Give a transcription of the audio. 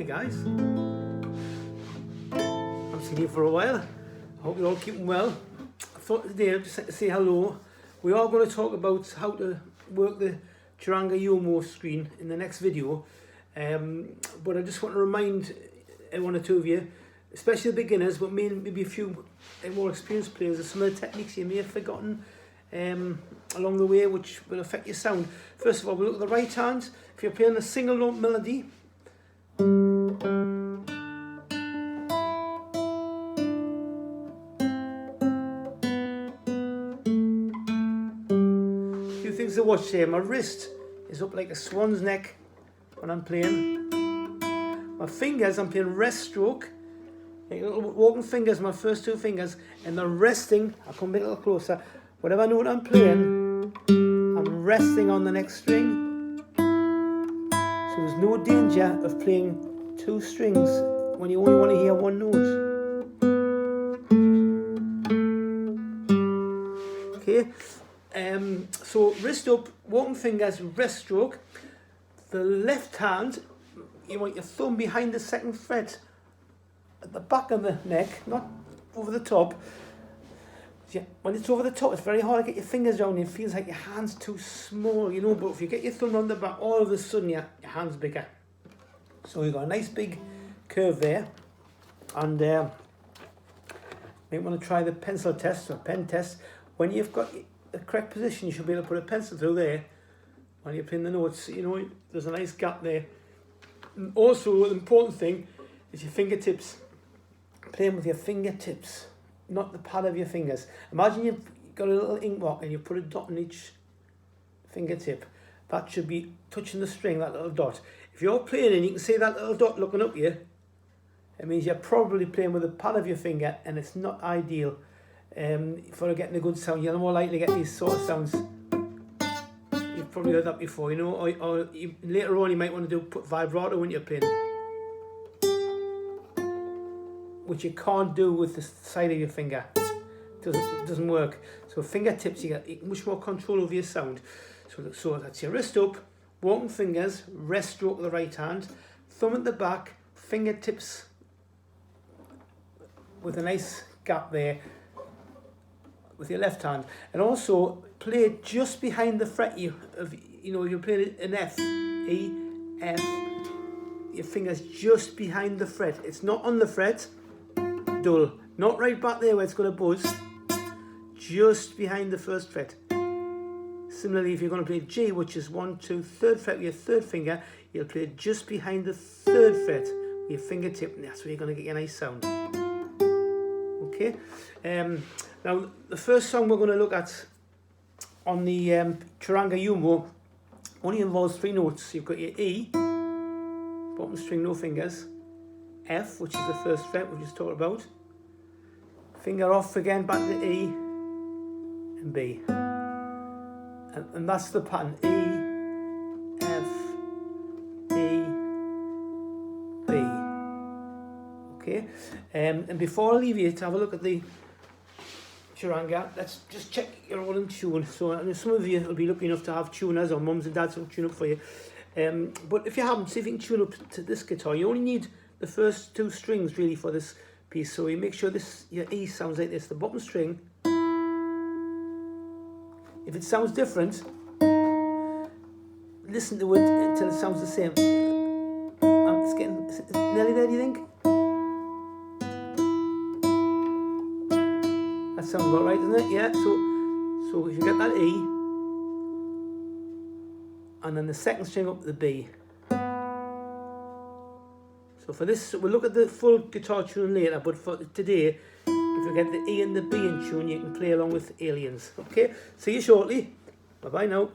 guys. I've seen you for a while. I hope you're all keeping well. I thought today I'd just say hello. We are going to talk about how to work the Charanga Yomo screen in the next video. But I just want to remind one or two of you, especially the beginners, but maybe a few more experienced players, of some of the techniques you may have forgotten along the way, which will affect your sound. First of all, we'll look at the right hand. If you're playing a single note melody, a few things to watch here. My wrist is up like a swan's neck when I'm playing. My fingers, I'm playing rest stroke. Like little walking fingers, my first two fingers, and they're resting. I'll come a little closer. Whatever note I'm playing, I'm resting on the next string. So there's no danger of playing two strings when you only want to hear one note. Okay, so wrist up, walking fingers, rest stroke. The left hand, you want your thumb behind the second fret at the back of the neck, not over the top. When it's over the top, it's very hard to get your fingers around. It feels like your hand's too small, you know, but if you get your thumb around the back, all of a sudden your hand's bigger. So you've got a nice big curve there. And you may want to try the pencil test or pen test. When you've got the correct position, you should be able to put a pencil through there when you're playing the notes. You know, there's a nice gap there. And also, the important thing is your fingertips. Playing with your fingertips, not the pad of your fingers. Imagine you've got a little ink block and you put a dot on each fingertip. That should be touching the string, that little dot. If you're playing and you can see that little dot looking up you, it means you're probably playing with the pad of your finger, and it's not ideal for getting a good sound. You're more likely to get these sort of sounds. You've probably heard that before, you know, or later on you might want to put vibrato when you're playing, which you can't do with the side of your finger. It doesn't work. So fingertips, you get much more control over your sound. So that's your wrist up, walking fingers, rest stroke with the right hand, thumb at the back, fingertips with a nice gap there with your left hand. And also play just behind the fret you know, you're playing an F, E, F, your fingers just behind the fret. It's not on the fret, dull, not right back there where it's going to buzz, just behind the first fret. Similarly, if you're going to play G, which is 1, 2, third fret with your third finger, you'll play it just behind the third fret with your fingertip, and that's where you're going to get your nice sound. Okay, now the first song we're going to look at on the Charanga Yomo only involves 3 notes. You've got your E, bottom string, no fingers, F, which is the first fret we just talked about, finger off again, back to E, and B. And that's the pattern, E, F, E, B. Okay, and before I leave you to have a look at the Charanga, let's just check you're all in tune. So I know some of you will be lucky enough to have tuners, or mums and dads will tune up for you. But if you haven't, see if you can tune up to this guitar. You only need the first 2 strings really for this piece. So you make sure your E sounds like this, the bottom string. If it sounds different, listen to it until it sounds the same. It's getting nearly there, do you think? That sounds about right, doesn't it? Yeah, so if you get that E, and then the second string up the B. So for this, we'll look at the full guitar tune later, but for today, if you get the E and the B in tune, you can play along with Aliens. Okay, see you shortly. Bye-bye now.